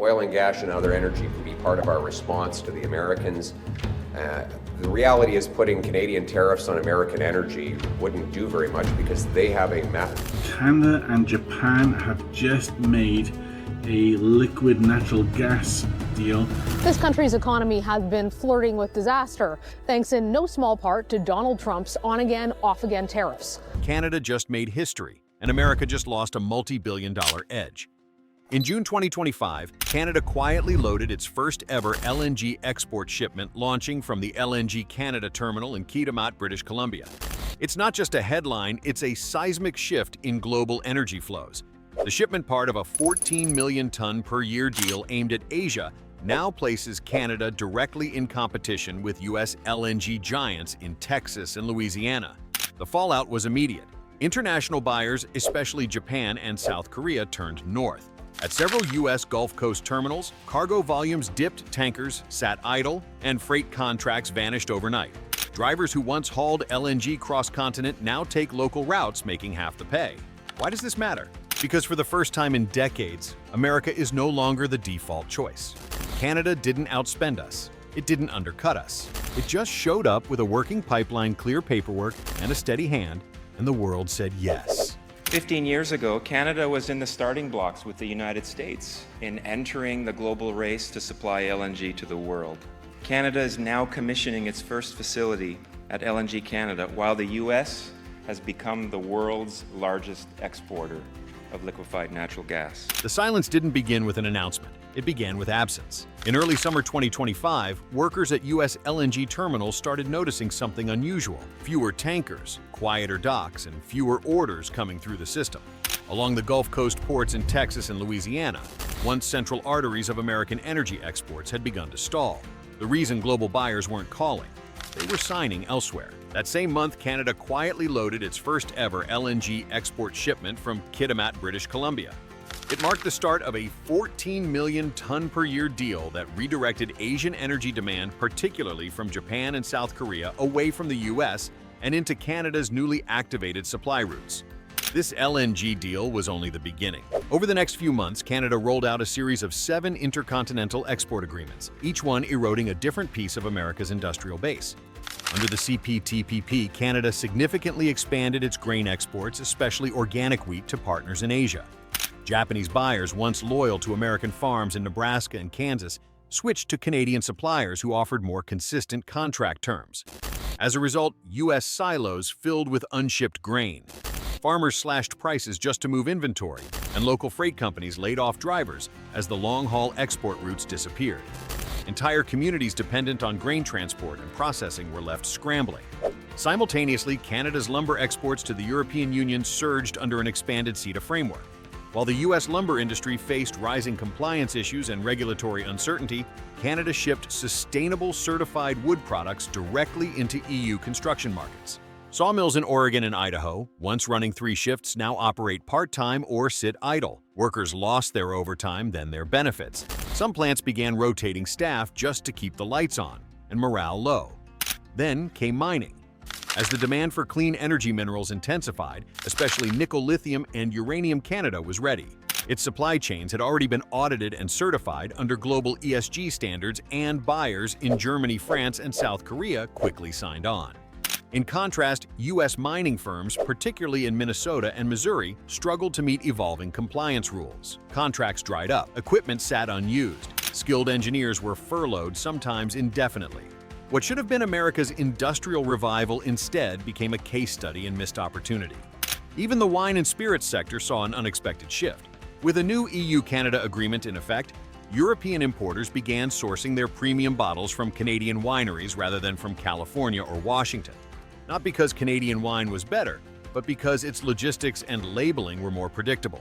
oil and gas and other energy can be part of our response to the Americans. The reality is putting Canadian tariffs on American energy wouldn't do very much because they have a method. Canada and Japan have just made a liquid natural gas deal. This country's economy has been flirting with disaster, thanks in no small part to Donald Trump's on-again, off-again tariffs. Canada just made history, and America just lost a multi-billion-dollar edge. In June 2025, Canada quietly loaded its first-ever LNG export shipment, launching from the LNG Canada terminal in Kitimat, British Columbia. It's not just a headline, it's a seismic shift in global energy flows. The shipment, part of a 14 million ton per year deal aimed at Asia, now places Canada directly in competition with U.S. LNG giants in Texas and Louisiana. The fallout was immediate. International buyers, especially Japan and South Korea, turned north. At several U.S. Gulf Coast terminals, cargo volumes dipped, tankers sat idle, and freight contracts vanished overnight. Drivers who once hauled LNG cross-continent now take local routes, making half the pay. Why does this matter? Because for the first time in decades, America is no longer the default choice. Canada didn't outspend us. It didn't undercut us. It just showed up with a working pipeline, clear paperwork, and a steady hand, and the world said yes. 15 years ago, Canada was in the starting blocks with the United States in entering the global race to supply LNG to the world. Canada is now commissioning its first facility at LNG Canada, while the U.S. has become the world's largest exporter of liquefied natural gas. The silence didn't begin with an announcement. It began with absence. In early summer 2025, workers at U.S. LNG terminals started noticing something unusual. Fewer tankers, quieter docks, and fewer orders coming through the system. Along the Gulf Coast ports in Texas and Louisiana, once central arteries of American energy exports had begun to stall. The reason global buyers weren't calling, they were signing elsewhere. That same month, Canada quietly loaded its first ever LNG export shipment from Kitimat, British Columbia. It marked the start of a 14 million ton per year deal that redirected Asian energy demand, particularly from Japan and South Korea, away from the U.S. and into Canada's newly activated supply routes. This LNG deal was only the beginning. Over the next few months, Canada rolled out a series of 7 intercontinental export agreements, each one eroding a different piece of America's industrial base. Under the CPTPP, Canada significantly expanded its grain exports, especially organic wheat, to partners in Asia. Japanese buyers, once loyal to American farms in Nebraska and Kansas, switched to Canadian suppliers who offered more consistent contract terms. As a result, U.S. silos filled with unshipped grain. Farmers slashed prices just to move inventory, and local freight companies laid off drivers as the long-haul export routes disappeared. Entire communities dependent on grain transport and processing were left scrambling. Simultaneously, Canada's lumber exports to the European Union surged under an expanded CETA framework. While the U.S. lumber industry faced rising compliance issues and regulatory uncertainty, Canada shipped sustainable certified wood products directly into EU construction markets. Sawmills in Oregon and Idaho, once running 3 shifts, now operate part-time or sit idle. Workers lost their overtime, then their benefits. Some plants began rotating staff just to keep the lights on, and morale low. Then came mining. As the demand for clean energy minerals intensified, especially nickel, lithium, and uranium, Canada was ready. Its supply chains had already been audited and certified under global ESG standards, and buyers in Germany, France, and South Korea quickly signed on. In contrast, U.S. mining firms, particularly in Minnesota and Missouri, struggled to meet evolving compliance rules. Contracts dried up, equipment sat unused, skilled engineers were furloughed, sometimes indefinitely. What should have been America's industrial revival instead became a case study in missed opportunity. Even the wine and spirits sector saw an unexpected shift. With a new EU-Canada agreement in effect, European importers began sourcing their premium bottles from Canadian wineries rather than from California or Washington. Not because Canadian wine was better, but because its logistics and labeling were more predictable.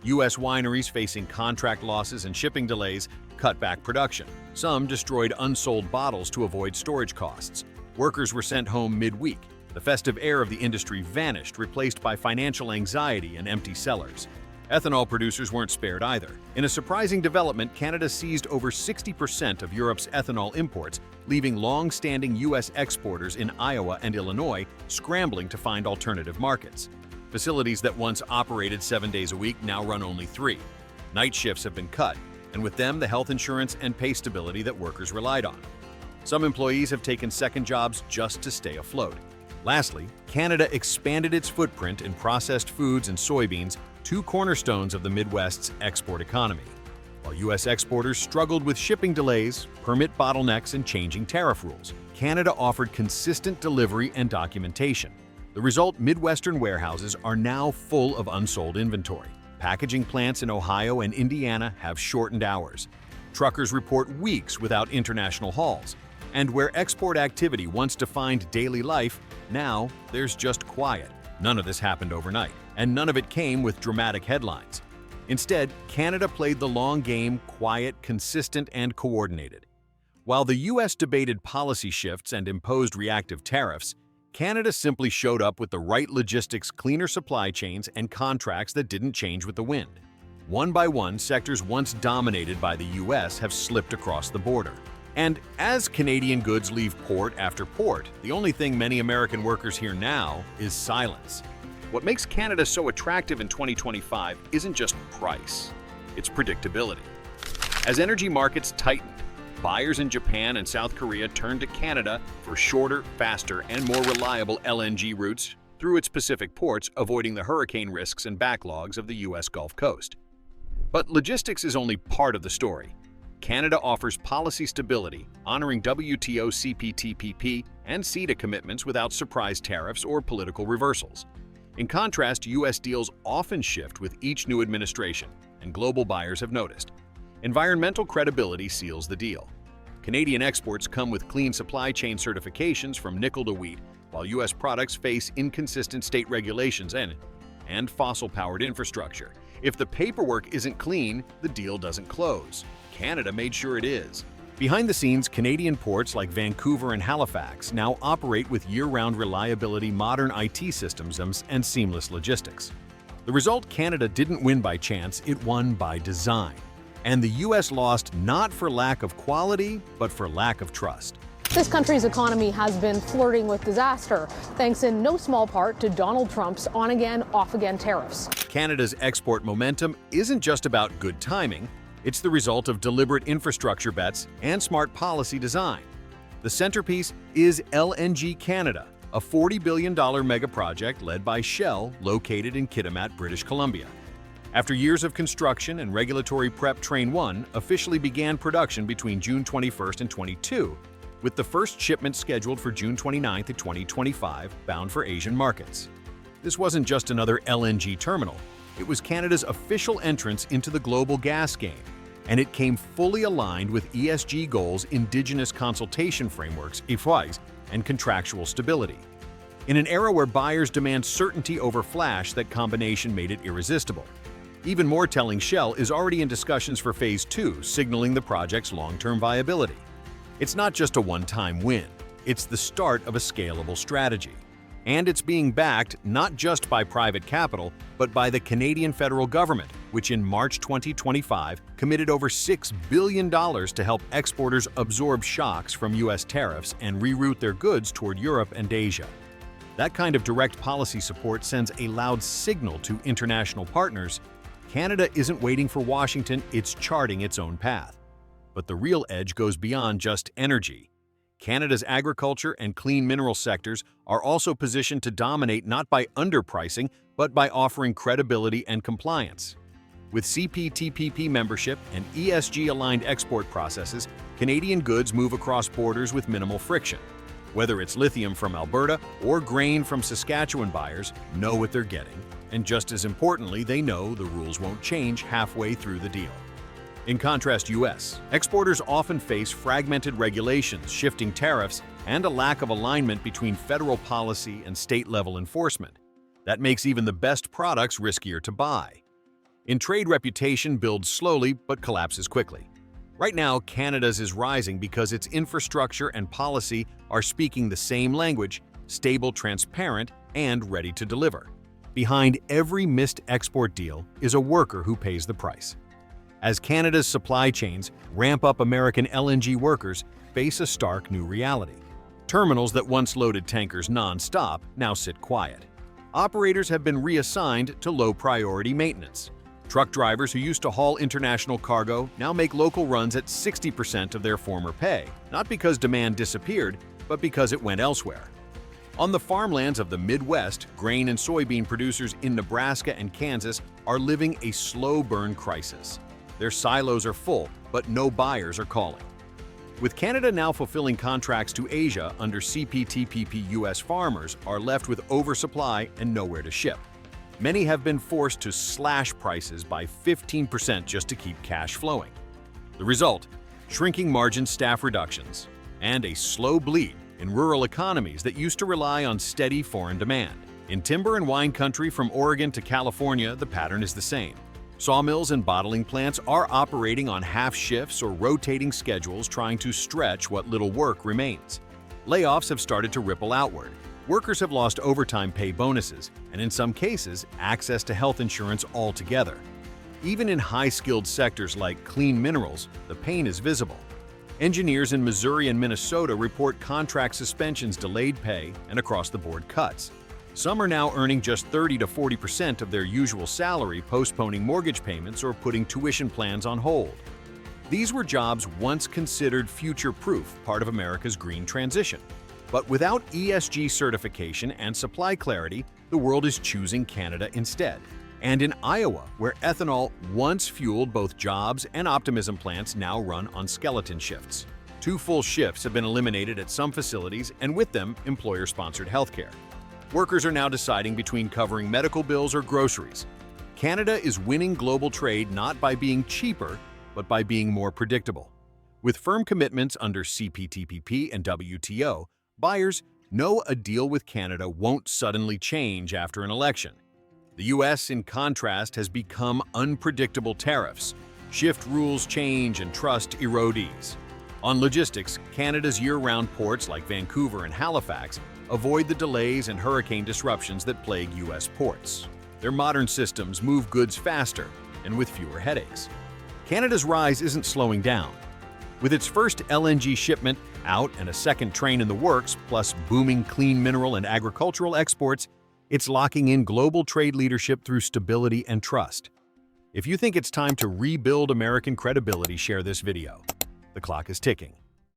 U.S. wineries, facing contract losses and shipping delays, cut back production. Some destroyed unsold bottles to avoid storage costs. Workers were sent home midweek. The festive air of the industry vanished, replaced by financial anxiety and empty cellars. Ethanol producers weren't spared either. In a surprising development, Canada seized over 60% of Europe's ethanol imports, leaving long-standing U.S. exporters in Iowa and Illinois scrambling to find alternative markets. Facilities that once operated 7 days a week now run only 3. Night shifts have been cut, and with them the health insurance and pay stability that workers relied on. Some employees have taken second jobs just to stay afloat. Lastly, Canada expanded its footprint in processed foods and soybeans, two cornerstones of the Midwest's export economy. While U.S. exporters struggled with shipping delays, permit bottlenecks, and changing tariff rules, Canada offered consistent delivery and documentation. The result, Midwestern warehouses are now full of unsold inventory. Packaging plants in Ohio and Indiana have shortened hours. Truckers report weeks without international hauls. And where export activity once defined daily life, now there's just quiet. None of this happened overnight, and none of it came with dramatic headlines. Instead, Canada played the long game, quiet, consistent, and coordinated. While the U.S. debated policy shifts and imposed reactive tariffs, Canada simply showed up with the right logistics, cleaner supply chains, and contracts that didn't change with the wind. One by one, sectors once dominated by the U.S. have slipped across the border. And as Canadian goods leave port after port, the only thing many American workers hear now is silence. What makes Canada so attractive in 2025 isn't just price, it's predictability. As energy markets tightened, buyers in Japan and South Korea turned to Canada for shorter, faster, and more reliable LNG routes through its Pacific ports, avoiding the hurricane risks and backlogs of the U.S. Gulf Coast. But logistics is only part of the story. Canada offers policy stability, honoring WTO CPTPP and CETA commitments without surprise tariffs or political reversals. In contrast, U.S. deals often shift with each new administration, and global buyers have noticed. Environmental credibility seals the deal. Canadian exports come with clean supply chain certifications from nickel to wheat, while U.S. products face inconsistent state regulations and fossil-powered infrastructure. If the paperwork isn't clean, the deal doesn't close. Canada made sure it is. Behind the scenes, Canadian ports like Vancouver and Halifax now operate with year-round reliability, modern IT systems, and seamless logistics. The result, Canada didn't win by chance, it won by design. And the U.S. lost not for lack of quality, but for lack of trust. This country's economy has been flirting with disaster, thanks in no small part to Donald Trump's on-again, off-again tariffs. Canada's export momentum isn't just about good timing, it's the result of deliberate infrastructure bets and smart policy design. The centerpiece is LNG Canada, a $40 billion mega project led by Shell, located in Kitimat, British Columbia. After years of construction and regulatory prep, Train 1 officially began production between June 21st and 22, with the first shipment scheduled for June 29th of 2025, bound for Asian markets. This wasn't just another LNG terminal. It was Canada's official entrance into the global gas game, and it came fully aligned with ESG goals, Indigenous consultation frameworks, IFWAs, and contractual stability. In an era where buyers demand certainty over flash, that combination made it irresistible. Even more telling, Shell is already in discussions for Phase 2, signaling the project's long-term viability. It's not just a one-time win, it's the start of a scalable strategy. And it's being backed not just by private capital, but by the Canadian federal government, which in March 2025 committed over $6 billion to help exporters absorb shocks from U.S. tariffs and reroute their goods toward Europe and Asia. That kind of direct policy support sends a loud signal to international partners. Canada isn't waiting for Washington, it's charting its own path. But the real edge goes beyond just energy. Canada's agriculture and clean mineral sectors are also positioned to dominate not by underpricing, but by offering credibility and compliance. With CPTPP membership and ESG-aligned export processes, Canadian goods move across borders with minimal friction. Whether it's lithium from Alberta or grain from Saskatchewan, buyers know what they're getting. And just as importantly, they know the rules won't change halfway through the deal. In contrast, U.S. exporters often face fragmented regulations, shifting tariffs, and a lack of alignment between federal policy and state-level enforcement. That makes even the best products riskier to buy. In trade, reputation builds slowly but collapses quickly. Right now, Canada's is rising because its infrastructure and policy are speaking the same language: stable, transparent, and ready to deliver. Behind every missed export deal is a worker who pays the price. As Canada's supply chains ramp up, American LNG workers face a stark new reality. Terminals that once loaded tankers non-stop now sit quiet. Operators have been reassigned to low-priority maintenance. Truck drivers who used to haul international cargo now make local runs at 60% of their former pay, not because demand disappeared, but because it went elsewhere. On the farmlands of the Midwest, grain and soybean producers in Nebraska and Kansas are living a slow burn crisis. Their silos are full, but no buyers are calling. With Canada now fulfilling contracts to Asia under CPTPP U.S. farmers are left with oversupply and nowhere to ship. Many have been forced to slash prices by 15% just to keep cash flowing. The result? Shrinking margin staff reductions and a slow bleed in rural economies that used to rely on steady foreign demand. In timber and wine country from Oregon to California, the pattern is the same. Sawmills and bottling plants are operating on half shifts or rotating schedules trying to stretch what little work remains. Layoffs have started to ripple outward. Workers have lost overtime pay bonuses, and in some cases, access to health insurance altogether. Even in high-skilled sectors like clean minerals, the pain is visible. Engineers in Missouri and Minnesota report contract suspensions, delayed pay, and across-the-board cuts. Some are now earning just 30 to 40% of their usual salary, postponing mortgage payments or putting tuition plans on hold. These were jobs once considered future-proof, part of America's green transition. But without ESG certification and supply clarity, the world is choosing Canada instead. And in Iowa, where ethanol once fueled both jobs and optimism plants now run on skeleton shifts. 2 full shifts have been eliminated at some facilities, and with them, employer-sponsored healthcare. Workers are now deciding between covering medical bills or groceries. Canada is winning global trade not by being cheaper, but by being more predictable. With firm commitments under CPTPP and WTO, buyers know a deal with Canada won't suddenly change after an election. The U.S., in contrast, has become unpredictable tariffs. Shift rules change and trust erodes. On logistics, Canada's year-round ports like Vancouver and Halifax avoid the delays and hurricane disruptions that plague U.S. ports. Their modern systems move goods faster and with fewer headaches. Canada's rise isn't slowing down. With its first LNG shipment out and a second train in the works, plus booming clean mineral and agricultural exports, it's locking in global trade leadership through stability and trust. If you think it's time to rebuild American credibility, share this video. The clock is ticking.